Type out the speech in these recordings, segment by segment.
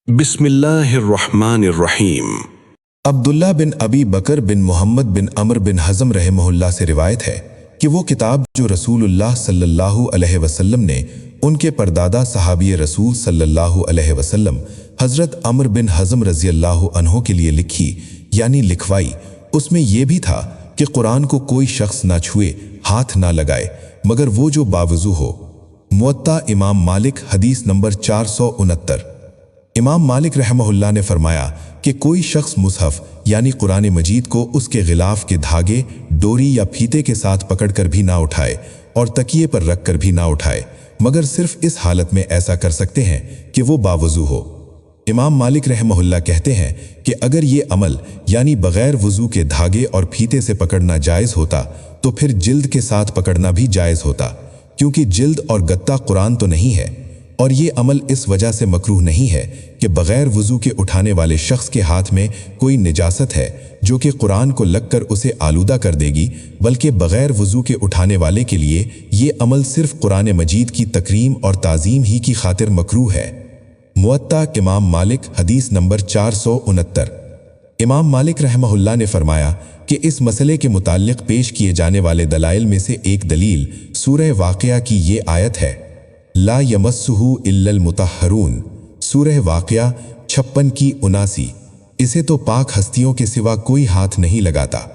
बिस्मिल्लाहिर्रहमानिर्रहीम। अब्दुल्ला बिन अबी बकर बिन मोहम्मद बिन अमर बिन हज़म रहमहुल्लाह से रिवायत है कि वो किताब जो रसूलुल्लाह सल्लल्लाहु अलैहि वसल्लम ने उनके परदादा सहाबी रसूल सल्लल्लाहु अलैहि वसल्लम हज़रत अमर बिन हज़म रज़ियल्लाहु अन्हो के लिए लिखी यानी लिखवाई, उसमें यह भी था कि कुरान को कोई शख्स ना छुए, हाथ ना लगाए मगर वो जो बावजू हो। मुअत्ता इमाम मालिक हदीस नंबर 469। इमाम मालिक रहमहुल्लाह ने फरमाया कि कोई शख्स मुसहफ यानी कुरान मजीद को उसके गिलाफ के धागे, डोरी या फीते के साथ पकड़कर भी ना उठाए और तकिए पर रख कर भी ना उठाए, मगर सिर्फ इस हालत में ऐसा कर सकते हैं कि वो बावजू हो। इमाम मालिक रहमहुल्लाह कहते हैं कि अगर ये अमल यानी बग़ैर वज़ू के धागे और फीते से पकड़ना जायज़ होता तो फिर जिल्द के साथ पकड़ना भी जायज़ होता, क्योंकि जिल्द और गत्ता कुरान तो नहीं है और ये अमल इस वजह से मकरूह नहीं है कि बग़ैर वज़ू के उठाने वाले शख्स के हाथ में कोई निजासत है जो कि कुरान को लगकर उसे आलूदा कर देगी, बल्कि बग़ैर वज़ू के उठाने वाले के लिए ये अमल सिर्फ कुरान मजीद की तकरीम और ताज़ीम ही की खातिर मकरूह है। मुअत्ता इमाम मालिक हदीस नंबर 469। इमाम मालिक रहमहुल्लाह ने फरमाया कि इस मसले के मुताल्लिक़ पेश किए जाने वाले दलाइल में से एक दलील सूरह वाक़िया की ये आयत है, ला यमस्सुहु इल्लल मुतहरून, सूरह वाक़िया 56 की 79। इसे तो पाक हस्तियों के सिवा कोई हाथ नहीं लगाता।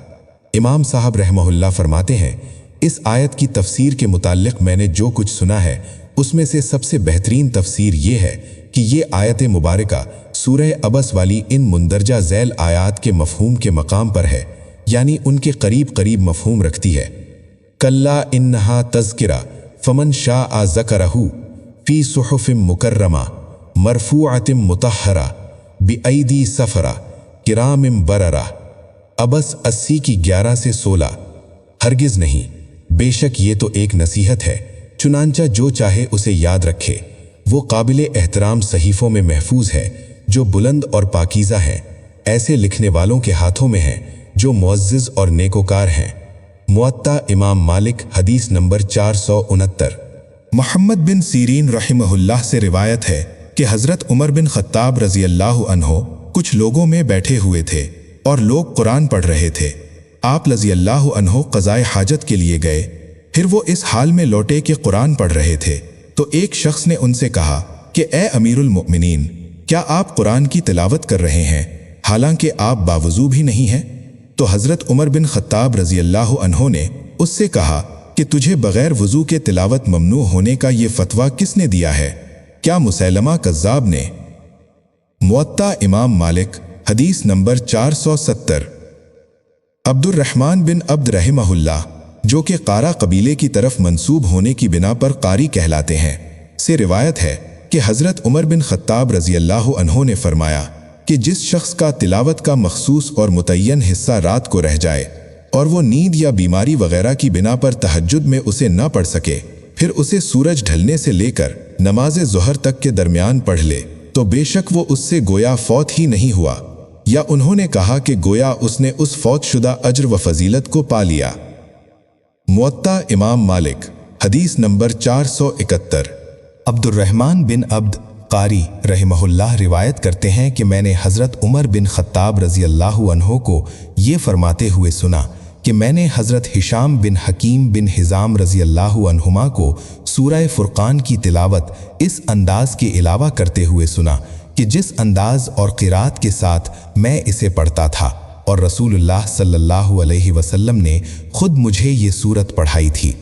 इमाम साहब रहमहुल्लाह फरमाते हैं, इस आयत की तफसीर के मुताल्लिक़ मैंने जो कुछ सुना है उसमें से सबसे बेहतरीन तफसीर ये है कि ये आयत मुबारका सूरह अबस वाली इन मुंदरजा ज़ैल आयात के मफ़हूम के मकाम पर है, यानी उनके करीब करीब मफ़हूम रखती है। कल्ला इन्नहा तज़किरा फमन शाअ ज़करहु फ़ी सुहुफ़िम मुकर्रमा मरफ़ूअतिम मुतहरा बिअयदी सफ़रा किरामिम बररा। अबस 80 की 11 से 16। हरगिज़ नहीं, बेशक ये तो एक नसीहत है, चुनांचा जो चाहे उसे याद रखे। वो काबिले एहतराम सहीफ़ों में महफूज है जो बुलंद और पाकीज़ा हैं, ऐसे लिखने वालों के हाथों में हैं जो मुअज़्ज़िज़ और नेकोकार हैं। मुअत्ता इमाम मालिक हदीस नंबर 469। मोहम्मद बिन सीरीन रहिमहुल्लाह से रिवायत है कि हज़रत उमर बिन ख़त्ताब रज़ियल्लाहु अन्हो कुछ लोगों में बैठे हुए थे और लोग कुरान पढ़ रहे थे। आप रज़ियल्लाहु अन्हो क़ज़ाए हाजत के लिए गए, फिर वो इस हाल में लौटे कि कुरान पढ़ रहे थे तो एक शख्स ने उनसे कहा कि ए अमीरुल मोमिनीन, क्या आप कुरान की तिलावत कर रहे हैं हालांकि आप बावज़ू भी नहीं हैं? तो हज़रत उमर बिन ख़त्ताब रज़ियल्लाहु अन्हो ने उससे कहा कि तुझे बग़ैर वज़ू के तिलावत ममनू होने का ये फ़तवा किसने दिया है? क्या मुसैलमा कज़्ज़ाब ने? मुअत्ता इमाम मालिक हदीस नंबर 470। अब्दुर्रहमान बिन अब्द रहमहुल्लाह जो कि कारा कबीले की तरफ मंसूब होने की बिना पर कारी कहलाते हैं से रिवायत है कि हज़रत उमर बिन ख़त्ताब रज़ियल्लाहु अन्हो ने फरमाया कि जिस शख्स का तिलावत का मखसूस और मुतय्यन हिस्सा रात को रह जाए और वो नींद या बीमारी वगैरह की बिना पर तहज्जुद में उसे न पढ़ सके, फिर उसे सूरज ढलने से लेकर नमाज ज़ोहर तक के दरमियान पढ़ ले तो बेशक वो उससे गोया फौत ही नहीं हुआ, या उन्होंने कहा कि गोया उसने उस फौत शुदा अज्र व फजीलत को पा लिया। मुअत्ता इमाम मालिक हदीस नंबर 471। अब्दुर्रहमान बिन अब्द कारी रहमहुल्लाह रिवायत करते हैं कि मैंने हज़रत उमर बिन ख़त्ताब रज़ियल्लाहु अन्हो को ये फरमाते हुए सुना कि मैंने हज़रत हिशाम बिन हकीम बिन हिज़ाम रज़ियल्लाहु अन्हुमा को सूरह फ़ुरक़ान की तिलावत इस अंदाज़ के अलावा करते हुए सुना कि जिस अंदाज़ और क़िरात के साथ मैं इसे पढ़ता था, और रसूलुल्लाह सल्लल्लाहु अलैहि वसल्लम ने खुद मुझे ये सूरत पढ़ाई थी।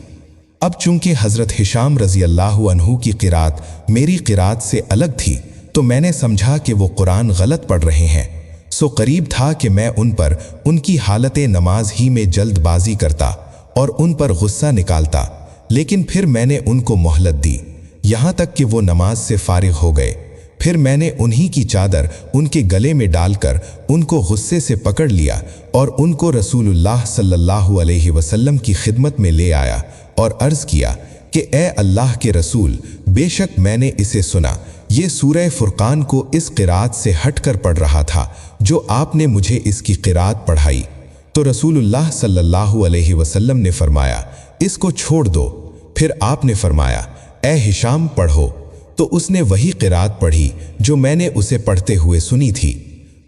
अब चूंकि हज़रत हिशाम रज़ियल्लाहु अन्हु की क़िरात मेरी क़िरात से अलग थी तो मैंने समझा कि वो कुरान गलत पढ़ रहे हैं, सो करीब था कि मैं उन पर उनकी हालत नमाज ही में जल्दबाजी करता और उन पर गुस्सा निकालता, लेकिन फिर मैंने उनको मोहलत दी यहाँ तक कि वो नमाज से फारिग हो गए। फिर मैंने उन्हीं की चादर उनके गले में डालकर उनको गुस्से से पकड़ लिया और उनको रसूलुल्लाह सल्लल्लाहु अलैहि वसल्लम की खिदमत में ले आया और अर्ज़ किया कि ए अल्लाह के रसूल, बेशक मैंने इसे सुना, ये सूरह फ़ुरक़ान को इस क़िरात से हटकर पढ़ रहा था जो आपने मुझे इसकी क़िरात पढ़ाई। तो रसूलुल्लाह सल्लल्लाहु अलैहि वसल्लम ने फरमाया, इसको छोड़ दो। फिर आपने फरमाया, ए हिशाम पढ़ो। तो उसने वही क़िरात पढ़ी जो मैंने उसे पढ़ते हुए सुनी थी।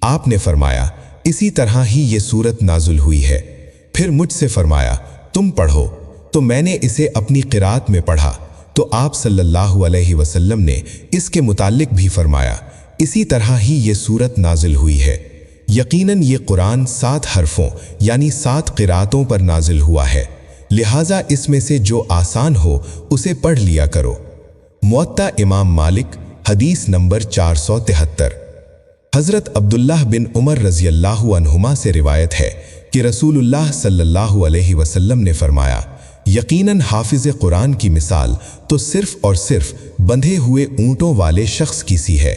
आपने फरमाया, इसी तरह ही ये सूरत नाजुल हुई है। फिर मुझसे फरमाया, तुम पढ़ो। तो मैंने इसे अपनी क़िरात में पढ़ा तो आप सल्लल्लाहु अलैहि वसल्लम ने इसके मुतालिक भी फरमाया, इसी तरह ही ये सूरत नाजिल हुई है। यकीनन ये कुरान 7 हरफों यानी 7 क़िरातों पर नाजिल हुआ है, लिहाजा इसमें से जो आसान हो उसे पढ़ लिया करो। मुअत्ता इमाम मालिक, हदीस नंबर 473। हज़रत अब्दुल्लाह बिन उमर रज़ियल्लाहु अन्हुमा से रिवायत है कि रसूलुल्लाह सल्लल्लाहु अलैहि वसल्लम ने फरमाया, यकीनन हाफिज़ कुरान की मिसाल तो सिर्फ़ और सिर्फ बंधे हुए ऊँटों वाले शख्स की सी है।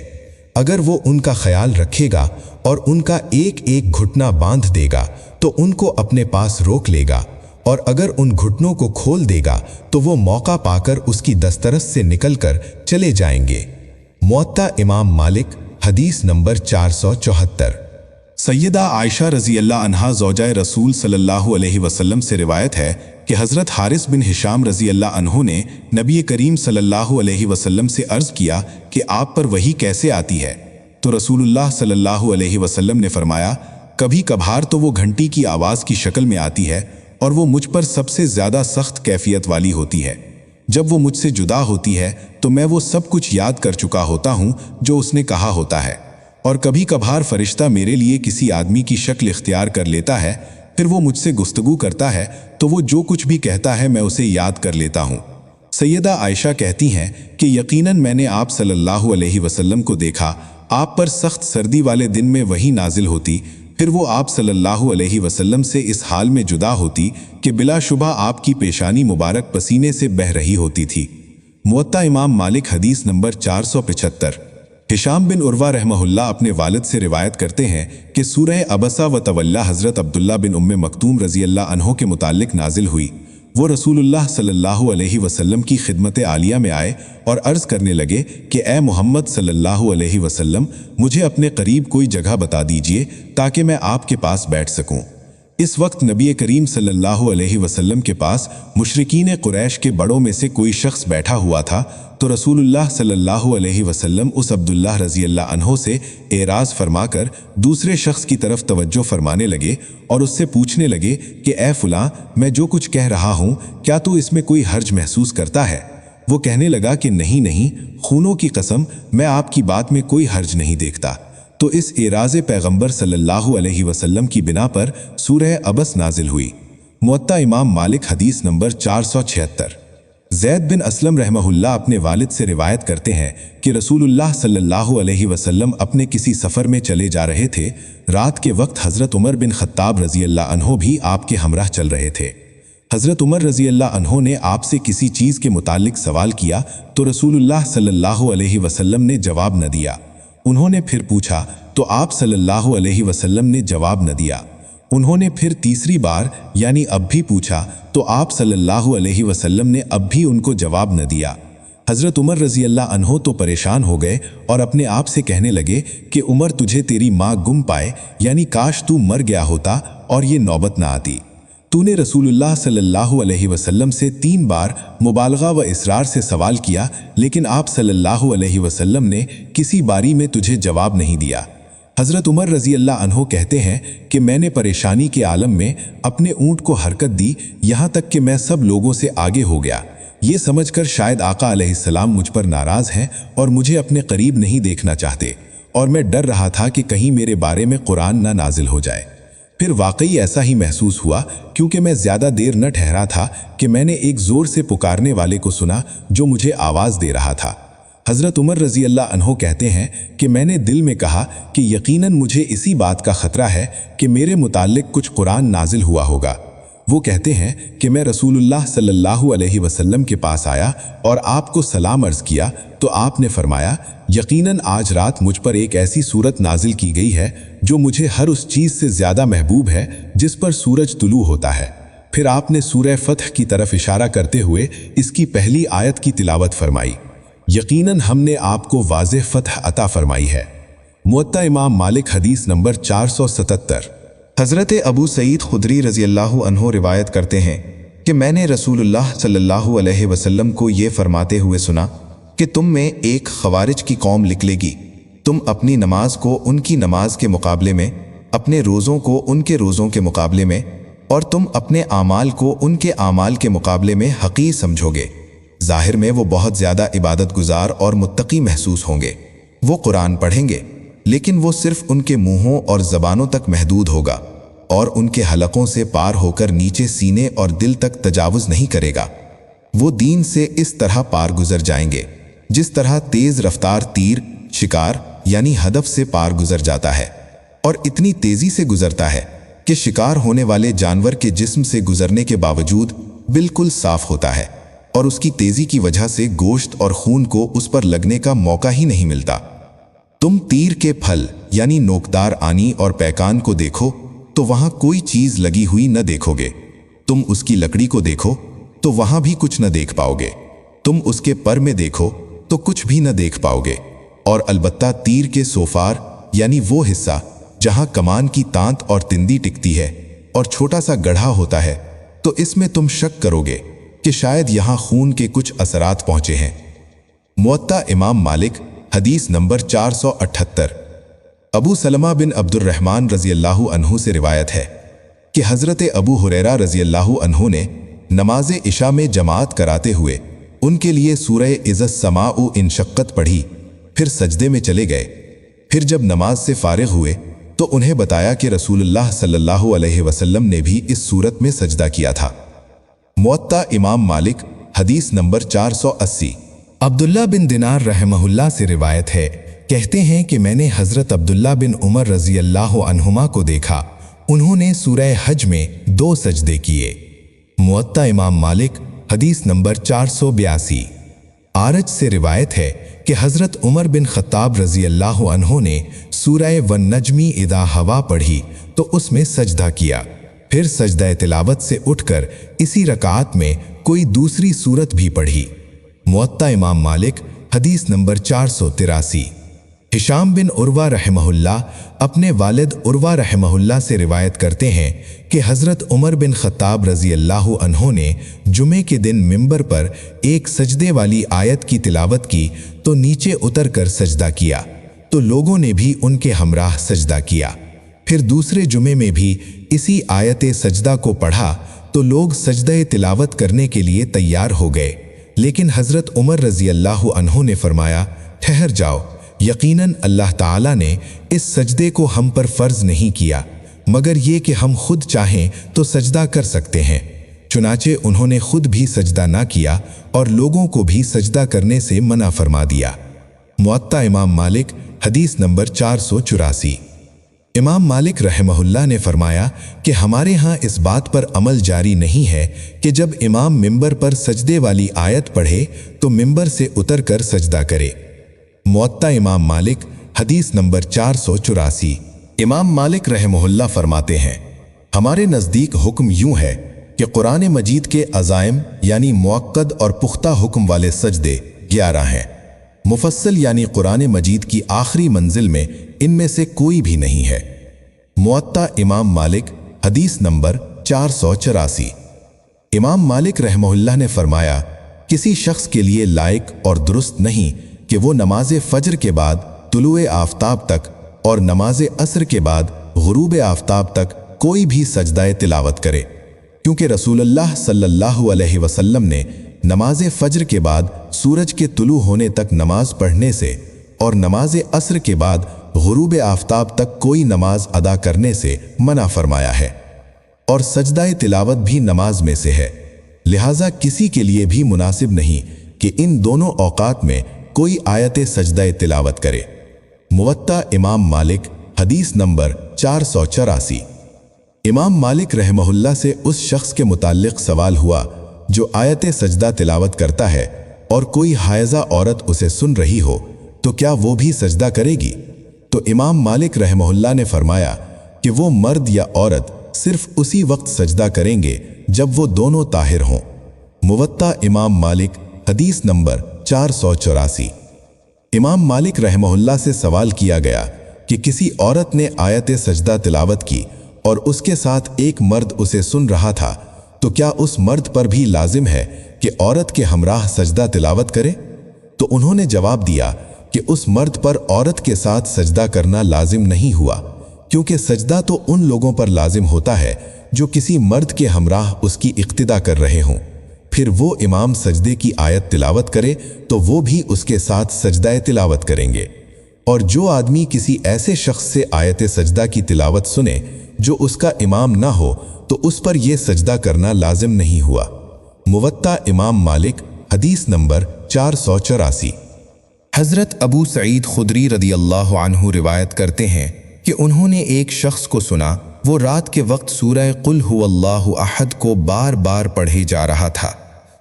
अगर वो उनका ख्याल रखेगा और उनका एक एक घुटना बांध देगा तो उनको अपने पास रोक लेगा, और अगर उन घुटनों को खोल देगा तो वो मौका पाकर उसकी दस्तरस से निकलकर चले जाएंगे। मुअत्ता इमाम मालिक, हदीस नंबर 474। सैयदा आयशा रज़ियल्लाहु अन्हा ज़ौजाए रसूल सल्लल्लाहु अलैहि वसल्लम से रिवायत है कि हज़रत हारिस बिन हिशाम रज़ियल्लाहु अन्हु ने नबी करीम सल्लल्लाहु अलैहि वसल्लम से अर्ज़ किया कि आप पर वही कैसे आती है? तो रसूलुल्लाह सल्लल्लाहु अलैहि वसल्लम ने फरमाया, कभी कभार तो वो घंटी की आवाज़ की शक्ल में आती है और वो मुझ पर सबसे ज़्यादा सख्त कैफियत वाली होती है। जब वो मुझसे जुदा होती है तो मैं वो सब कुछ याद कर चुका होता हूँ जो उसने कहा होता है। और कभी कभार फरिश्ता मेरे लिए किसी आदमी की शक्ल इख्तियार कर लेता है, फिर वो मुझसे गुफ्तगू करता है तो वो जो कुछ भी कहता है मैं उसे याद कर लेता हूँ। सैयदा आयशा कहती हैं कि यकीनन मैंने आप सल्लल्लाहु अलैहि वसल्लम को देखा, आप पर सख्त सर्दी वाले दिन में वही नाजिल होती, फिर वो आप सल्लल्लाहु अलैहि वसल्लम से इस हाल में जुदा होती कि बिलाशुबा आपकी पेशानी मुबारक पसीने से बह रही होती थी। मुअत्ता इमाम मालिक, हदीस नंबर 475। हिशाम बिन उर्वा रहमहुल्लाह अपने वालिद से रिवायत करते हैं कि सूरह अबसा व तवल्ला हज़रत अब्दुल्ला बिन उम्मे मक्तूम रज़ियल्लाहु अन्हु के मुतालिक नाजिल हुई। वो रसूलुल्लाह सल्लल्लाहु अलैहि वसल्लम की खिदमत आलिया में आए और अर्ज़ करने लगे कि ए मोहम्मद सल्लल्लाहु अलैहि वसल्लम, मुझे अपने करीब कोई जगह बता दीजिए ताकि मैं आपके पास बैठ सकूं। इस वक्त नबी करीम सल्लल्लाहु अलैहि वसल्लम के पास मुशरिकीन कुरैश के बड़ों में से कोई शख्स बैठा हुआ था, तो रसूलुल्लाह सल्लल्लाहु अलैहि वसल्लम उस अब्दुल्लाह रज़ियल्लाहु अन्हु से एराज़ फरमाकर दूसरे शख्स की तरफ तवज्जो फरमाने लगे और उससे पूछने लगे कि ए फुलां, मैं जो कुछ कह रहा हूँ क्या तू इसमें कोई हर्ज महसूस करता है? वो कहने लगा कि नहीं नहीं, खूनों की कसम, मैं आपकी बात में कोई हर्ज नहीं देखता। तो इस एराज़े पैगंबर सल्लल्लाहु अलैहि वसल्लम की बिना पर सूरह अबस नाजिल हुई। मुअत्ता इमाम मालिक, हदीस नंबर 476। ज़ैद बिन असलम रहमहुल्लाह अपने वालिद से रिवायत करते हैं कि रसूलुल्लाह सल्लल्लाहु अलैहि वसल्लम अपने किसी सफ़र में चले जा रहे थे। रात के वक्त हज़रत उमर बिन ख़त्ताब रज़ियल्लाहु अन्हु भी आपके हमराह चल रहे थे। हज़रत उमर रज़ियल्लाहु अन्हु ने आपसे किसी चीज़ के मुतालिक सवाल किया तो रसूलुल्लाह सल्लल्लाहु अलैहि वसल्लम ने जवाब न दिया। उन्होंने फिर पूछा तो आप सल्लल्लाहु अलैहि वसल्लम ने जवाब न दिया। उन्होंने फिर तीसरी बार यानी अब भी पूछा तो आप सल्लल्लाहु अलैहि वसल्लम ने अब भी उनको जवाब न दिया। हज़रत उमर रज़ियल्लाहु अन्हु तो परेशान हो गए और अपने आप से कहने लगे कि उमर, तुझे तेरी माँ गुम पाए, यानी काश तू मर गया होता और ये नौबत ना आती। तूने रसूलुल्लाह सल्लल्लाहु अलैहि वसल्लम से 3 बार मुबालगा व इसरार से सवाल किया, लेकिन आप सल्लल्लाहु अलैहि वसल्लम ने किसी बारी में तुझे जवाब नहीं दिया। हज़रत उमर रज़ियल्लाहु अन्हु कहते हैं कि मैंने परेशानी के आलम में अपने ऊँट को हरकत दी, यहाँ तक कि मैं सब लोगों से आगे हो गया, ये समझकर शायद आका अलैहिस्सलाम मुझ पर नाराज़ हैं और मुझे अपने करीब नहीं देखना चाहते, और मैं डर रहा था कि कहीं मेरे बारे में कुरान ना नाजिल हो जाए। फिर वाकई ऐसा ही महसूस हुआ, क्योंकि मैं ज़्यादा देर न ठहरा था कि मैंने एक ज़ोर से पुकारने वाले को सुना जो मुझे आवाज़ दे रहा था। हज़रत उमर रज़ियल्लाहु अन्हु कहते हैं कि मैंने दिल में कहा कि यकीनन मुझे इसी बात का ख़तरा है कि मेरे मुताल्लिक कुछ कुरान नाजिल हुआ होगा। वो कहते हैं कि मैं रसूलुल्लाह सल्लल्लाहु अलैहि वसल्लम के पास आया और आपको सलाम अर्ज़ किया तो आपने फरमाया, यकीनन आज रात मुझ पर एक ऐसी सूरत नाजिल की गई है जो मुझे हर उस चीज़ से ज़्यादा महबूब है जिस पर सूरज तुलू होता है। फिर आपने सूरह फतह की तरफ इशारा करते हुए इसकी पहली आयत की तिलावत फरमाई, यकीनन हमने आपको वाज़ेह फतह अता फरमाई है। मुअत्ता इमाम मालिक, हदीस नंबर 477। हज़रत अबू सईद खुदरी रज़ियल्लाहु अन्हु रिवायत करते हैं कि मैंने रसूलुल्लाह सल्लल्लाहु अलैहि वसल्लम को ये फरमाते हुए सुना, کہ تم میں ایک خوارج کی قوم نکلے گی، تم اپنی نماز کو ان کی نماز کے مقابلے میں، اپنے روزوں کو ان کے روزوں کے مقابلے میں، اور تم اپنے اعمال کو ان کے اعمال کے مقابلے میں حقیر سمجھو گے۔ ظاہر میں وہ بہت زیادہ عبادت گزار اور متقی محسوس ہوں گے، وہ قرآن پڑھیں گے، لیکن وہ صرف ان کے منہوں اور زبانوں تک محدود ہوگا، اور ان کے حلقوں سے پار ہو کر نیچے سینے اور دل تک تجاوز نہیں کرے گا۔ وہ دین سے اس طرح پار گزر جائیں گے جس طرح تیز رفتار تیر شکار یعنی ہدف سے پار گزر جاتا ہے، اور اتنی تیزی سے گزرتا ہے کہ شکار ہونے والے جانور کے جسم سے گزرنے کے باوجود بالکل صاف ہوتا ہے، اور اس کی تیزی کی وجہ سے گوشت اور خون کو اس پر لگنے کا موقع ہی نہیں ملتا۔ تم تیر کے پھل یعنی نوکدار آنی اور پیکان کو دیکھو تو وہاں کوئی چیز لگی ہوئی نہ دیکھو گے، تم اس کی لکڑی کو دیکھو تو وہاں بھی کچھ نہ دیکھ پاؤ گے، تم اس کے پر میں دیکھو تو کچھ بھی نہ دیکھ پاؤ گے، اور البتہ تیر کے سوفار یعنی وہ حصہ جہاں کمان کی تانت اور تندی ٹکتی ہے اور چھوٹا سا گڑھا ہوتا ہے، تو اس میں تم شک کرو گے کہ شاید یہاں خون کے کچھ اثرات پہنچے ہیں۔ موطا امام مالک حدیث نمبر 478۔ ابو سلمہ بن عبد الرحمن رضی اللہ عنہ سے روایت ہے کہ حضرت ابو ہریرہ رضی اللہ عنہ نے نماز عشاء میں جماعت کراتے ہوئے ان کے لیے سورہ اذا السماء انشقت پڑھی، پھر سجدے میں چلے گئے۔ پھر جب نماز سے فارغ ہوئے تو انہیں بتایا کہ رسول اللہ صلی اللہ علیہ وسلم نے بھی اس صورت میں سجدہ کیا تھا۔ موطا امام مالک حدیث نمبر 480۔ عبداللہ بن دینار رحمہ اللہ سے روایت ہے، کہتے ہیں کہ میں نے حضرت عبداللہ بن عمر رضی اللہ عنہما کو دیکھا، انہوں نے سورہ حج میں 2 سجدے کیے۔ موطا امام مالک حدیث نمبر 482۔ آرج سے روایت ہے کہ حضرت عمر بن خطاب رضی اللہ عنہ نے سورہ والنجم اذا ہوا پڑھی تو اس میں سجدہ کیا، پھر سجدہ تلاوت سے اٹھ کر اسی رکعت میں کوئی دوسری سورت بھی پڑھی۔ موطا امام مالک حدیث نمبر 483۔ ہشام بن عروہ رحمہ اللہ اپنے والد عروہ رحمہ اللہ سے روایت کرتے ہیں کہ حضرت عمر بن خطاب رضی اللہ عنہ نے جمعے کے دن منبر پر ایک سجدے والی آیت کی تلاوت کی تو نیچے اتر کر سجدہ کیا، تو لوگوں نے بھی ان کے ہمراہ سجدہ کیا۔ پھر دوسرے جمعے میں بھی اسی آیت سجدہ کو پڑھا تو لوگ سجدہ تلاوت کرنے کے لیے تیار ہو گئے، لیکن حضرت عمر رضی اللہ عنہ نے فرمایا، ٹھہر جاؤ، یقیناً اللہ تعالیٰ نے اس سجدے کو ہم پر فرض نہیں کیا مگر یہ کہ ہم خود چاہیں تو سجدہ کر سکتے ہیں۔ چنانچہ انہوں نے خود بھی سجدہ نہ کیا اور لوگوں کو بھی سجدہ کرنے سے منع فرما دیا۔ موطا امام مالک حدیث نمبر 484۔ امام مالک رحمہ اللہ نے فرمایا کہ ہمارے ہاں اس بات پر عمل جاری نہیں ہے کہ جب امام منبر پر سجدے والی آیت پڑھے تو منبر سے اتر کر سجدہ کرے۔ موطا امام مالک حدیث نمبر 484۔ امام مالک رحمہ اللہ فرماتے ہیں، ہمارے نزدیک حکم یوں ہے کہ قرآن مجید کے عزائم یعنی معقد اور پختہ حکم والے سجدے 11 ہیں، مفصل یعنی قرآن مجید کی آخری منزل میں ان میں سے کوئی بھی نہیں ہے۔ موطا امام مالک حدیث نمبر 484۔ امام مالک رحمہ اللہ نے فرمایا، کسی شخص کے لیے لائق اور درست نہیں کہ وہ نماز فجر کے بعد طلوع آفتاب تک اور نماز عصر کے بعد غروب آفتاب تک کوئی بھی سجدہ تلاوت کرے، کیونکہ رسول اللہ صلی اللہ علیہ وسلم نے نماز فجر کے بعد سورج کے طلوع ہونے تک نماز پڑھنے سے اور نماز عصر کے بعد غروب آفتاب تک کوئی نماز ادا کرنے سے منع فرمایا ہے، اور سجدہ تلاوت بھی نماز میں سے ہے، لہٰذا کسی کے لیے بھی مناسب نہیں کہ ان دونوں اوقات میں کوئی آیت سجدہ تلاوت کرے۔ موطا امام مالک حدیث نمبر 484۔ امام مالک رحمہ اللہ سے اس شخص کے متعلق سوال ہوا جو آیت سجدہ تلاوت کرتا ہے اور کوئی حائضہ عورت اسے سن رہی ہو تو کیا وہ بھی سجدہ کرے گی؟ تو امام مالک رحمہ اللہ نے فرمایا کہ وہ مرد یا عورت صرف اسی وقت سجدہ کریں گے جب وہ دونوں طاہر ہوں۔ موطا امام مالک حدیث نمبر 484۔ امام مالک رحمہ اللہ سے سوال کیا گیا کہ کسی عورت نے آیت سجدہ تلاوت کی اور اس کے ساتھ ایک مرد اسے سن رہا تھا تو کیا اس مرد پر بھی لازم ہے کہ عورت کے ہمراہ سجدہ تلاوت کرے؟ تو انہوں نے جواب دیا کہ اس مرد پر عورت کے ساتھ سجدہ کرنا لازم نہیں ہوا، کیونکہ سجدہ تو ان لوگوں پر لازم ہوتا ہے جو کسی مرد کے ہمراہ اس کی اقتدا کر رہے ہوں۔ پھر وہ امام سجدے کی آیت تلاوت کرے تو وہ بھی اس کے ساتھ سجدہ تلاوت کریں گے، اور جو آدمی کسی ایسے شخص سے آیت سجدہ کی تلاوت سنے جو اس کا امام نہ ہو تو اس پر یہ سجدہ کرنا لازم نہیں ہوا۔ موطا امام مالک، حدیث نمبر 484۔ حضرت ابو سعید خدری رضی اللہ عنہ روایت کرتے ہیں کہ انہوں نے ایک شخص کو سنا، وہ رات کے وقت سورہ قل هو اللہ احد کو بار بار پڑھے جا رہا تھا۔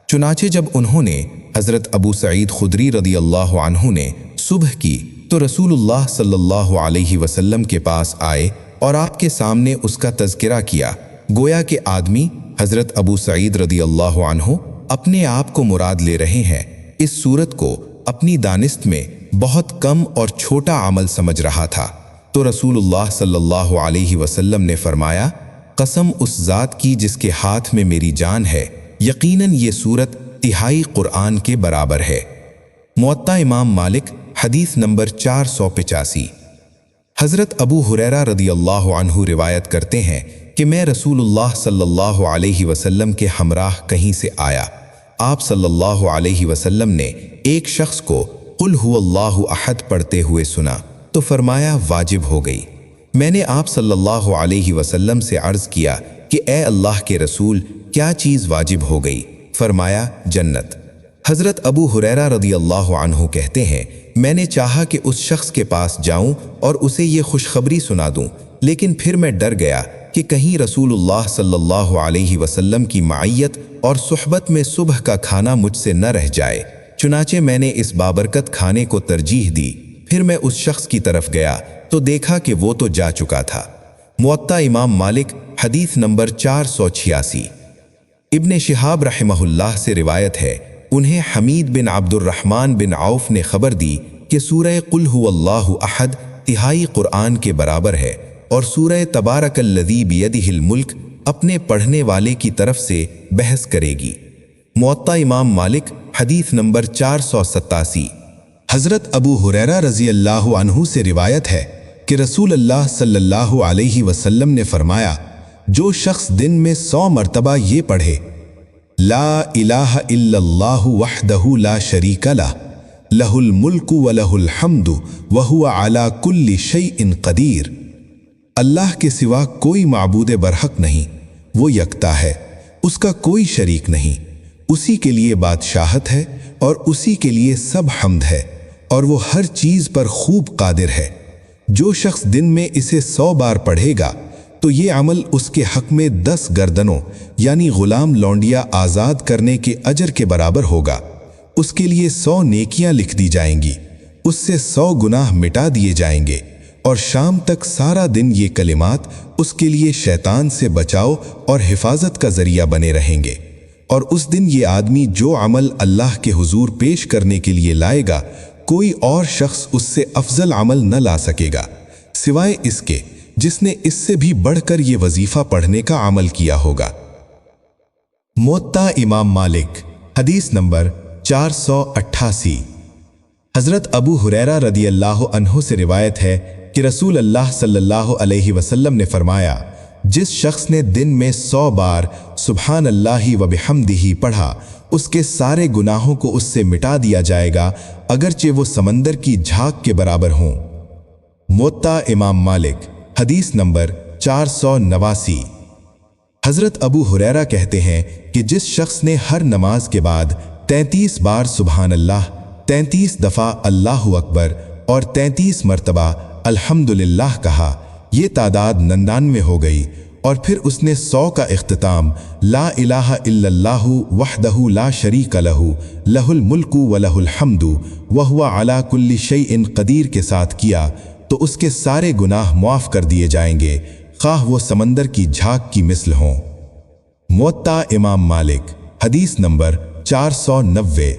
چنانچہ جب انہوں نے حضرت ابو سعید خدری رضی اللہ عنہ نے صبح کی تو رسول اللہ صلی اللہ علیہ وسلم کے پاس آئے اور آپ کے سامنے اس کا تذکرہ کیا، گویا کہ آدمی حضرت ابو سعید رضی اللہ عنہ اپنے آپ کو مراد لے رہے ہیں۔ اس صورت کو اپنی دانست میں بہت کم اور چھوٹا عمل سمجھ رہا تھا، تو رسول اللہ صلی اللہ علیہ وسلم نے فرمایا، قسم اس ذات کی جس کے ہاتھ میں میری جان ہے، یقیناً یہ صورت تہائی قرآن کے برابر ہے۔ موطا امام مالک، حدیث نمبر 485۔ حضرت ابو ہریرہ رضی اللہ عنہ روایت کرتے ہیں کہ میں رسول اللہ صلی اللہ علیہ وسلم کے ہمراہ کہیں سے آیا، آپ صلی اللہ علیہ وسلم نے ایک شخص کو قل هو اللہ احد پڑھتے ہوئے سنا تو فرمایا واجب ہو گئی۔ میں نے آپ صلی اللہ علیہ وسلم سے عرض کیا کہ اے اللہ کے رسول، کیا چیز واجب ہو گئی؟ فرمایا جنت۔ حضرت ابو ہریرہ رضی اللہ عنہ کہتے ہیں، میں نے چاہا کہ اس شخص کے پاس جاؤں اور اسے یہ خوشخبری سنا دوں، لیکن پھر میں ڈر گیا کہ کہیں رسول اللہ صلی اللہ علیہ وسلم کی معیت اور صحبت میں صبح کا کھانا مجھ سے نہ رہ جائے، چنانچہ میں نے اس بابرکت کھانے کو ترجیح دی۔ پھر میں اس شخص کی طرف گیا تو دیکھا کہ وہ تو جا چکا تھا۔ موطا امام مالک، حدیث نمبر 486۔ ابن شہاب رحمہ اللہ سے روایت ہے، انہیں حمید بن عبد الرحمن بن عوف نے خبر دی کہ سورہ قل هو اللہ احد تہائی قرآن کے برابر ہے، اور سورہ تبارک الذی بیدہ الملک اپنے پڑھنے والے کی طرف سے بحث کرے گی۔ موطا امام مالک، حدیث نمبر 487۔ حضرت ابو ہریرہ رضی اللہ عنہ سے روایت ہے کہ رسول اللہ صلی اللہ علیہ وسلم نے فرمایا، جو شخص دن میں 100 مرتبہ یہ پڑھے، لا الہ الا اللہ وحدہ لا شریک لہ، لہ الملک ولہ الحمد وہو علی کل شیء قدیر، اللہ کے سوا کوئی معبود برحق نہیں، وہ یکتا ہے، اس کا کوئی شریک نہیں، اسی کے لیے بادشاہت ہے اور اسی کے لیے سب حمد ہے، اور وہ ہر چیز پر خوب قادر ہے۔ جو شخص دن میں اسے 100 بار پڑھے گا تو یہ عمل اس کے حق میں 10 گردنوں یعنی غلام لونڈیا آزاد کرنے کے اجر کے برابر ہوگا۔ اس کے لیے 100 نیکیاں لکھ دی جائیں گی، اس سے 100 گناہ مٹا دیے جائیں گے، اور شام تک سارا دن یہ کلمات اس کے لیے شیطان سے بچاؤ اور حفاظت کا ذریعہ بنے رہیں گے۔ اور اس دن یہ آدمی جو عمل اللہ کے حضور پیش کرنے کے لیے لائے گا، کوئی اور شخص اس سے افضل عمل نہ لا سکے گا، سوائے اس کے جس نے اس سے بھی بڑھ کر یہ وظیفہ پڑھنے کا عمل کیا ہوگا۔ موطا امام مالک، حدیث نمبر 488۔ حضرت ابو ہریرہ رضی اللہ عنہ سے روایت ہے کہ رسول اللہ صلی اللہ علیہ وسلم نے فرمایا، جس شخص نے دن میں 100 بار سبحان اللہ و بحمدہ پڑھا، اس کے سارے گناہوں کو اس سے مٹا دیا جائے گا، اگرچہ وہ سمندر کی جھاگ کے برابر ہوں۔ موطا امام مالک، حدیث نمبر 489۔ حضرت ابو ہریرہ کہتے ہیں کہ جس شخص نے ہر نماز کے بعد 33 بار سبحان اللہ، 33 دفعہ اللہ اکبر اور 33 مرتبہ الحمدللہ کہا، یہ تعداد 99 ہو گئی، اور پھر اس نے 100 کا اختتام لا الہ الا اللہ وحدہ لا شریک لہ، لہ الملک ولہ الحمد وہو علی کل شیء قدیر کے ساتھ کیا تو اس کے سارے گناہ معاف کر دیے جائیں گے، خواہ وہ سمندر کی جھاگ کی مثل ہوں۔ موطا امام مالک، حدیث نمبر 490۔